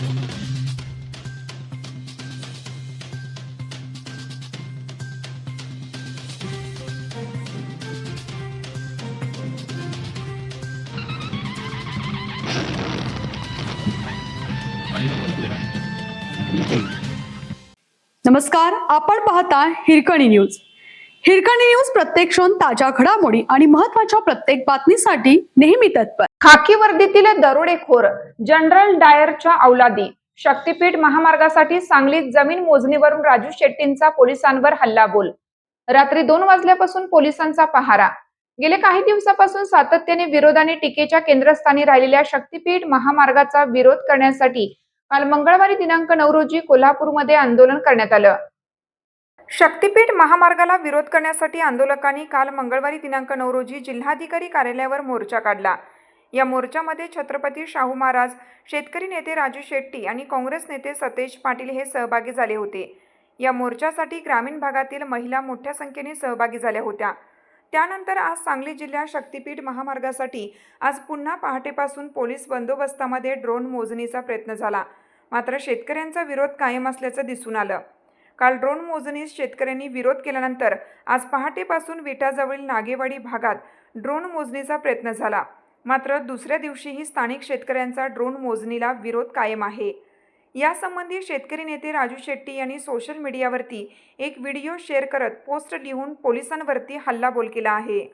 नमस्कार, आपण पाहता हिरकणी न्यूज. हिरकणी न्यूज प्रत्येक क्षण ताज्या घडामोडी आणि महत्त्वाच्या प्रत्येक बातमीसाठी नेहमी तत्पर. खाकी वर्दीतील दरोडेखोर जनरल डायरच्या औलादी. शक्तीपीठ महामार्गासाठी सांगलीत जमीन मोजणीवरून राजू शेट्टींचा पोलिसांवर हल्लाबोल. रात्री 2 वाजल्यापासून पोलिसांचा पहारा. गेल्या काही दिवसापासून सातत्याने विरोध आणि टीकेच्या केंद्रस्थानी राहिलेल्या शक्तीपीठ महामार्गाचा विरोध करण्यासाठी काल मंगळवारी दिनांक 9 रोजी कोल्हापूरमध्ये आंदोलन करण्यात आलं. शक्तीपीठ महामार्गाला विरोध करण्यासाठी आंदोलकांनी काल मंगळवारी दिनांक 9 रोजी जिल्हाधिकारी कार्यालयावर मोर्चा काढला. या मोर्चामध्ये छत्रपती शाहू महाराज, शेतकरी नेते राजू शेट्टी आणि काँग्रेस नेते सतेज पाटील हे सहभागी झाले होते. या मोर्चासाठी ग्रामीण भागातील महिला मोठ्या संख्येने सहभागी झाल्या होत्या. त्यानंतर आज सांगली जिल्ह्यात शक्तीपीठ महामार्गासाठी आज पुन्हा पहाटेपासून पोलीस बंदोबस्तामध्ये ड्रोन मोजणीचा प्रयत्न झाला. मात्र शेतकऱ्यांचा विरोध कायम असल्याचं दिसून आलं. काल ड्रोन मोजणीस शेतकऱ्यांनी विरोध केल्यानंतर आज पहाटेपासून विटाजवळील नागेवाडी भागात ड्रोन मोजणीचा प्रयत्न झाला. मात्र दुसऱ्या दिवशीही स्थानिक शेतकऱ्यांचा ड्रोन मोजणीला विरोध कायम आहे. यासंबंधी शेतकरी नेते राजू शेट्टी यांनी सोशल मीडियावरती एक व्हिडिओ शेअर करत पोस्ट लिहून पोलिसांवरती हल्लाबोल केला आहे.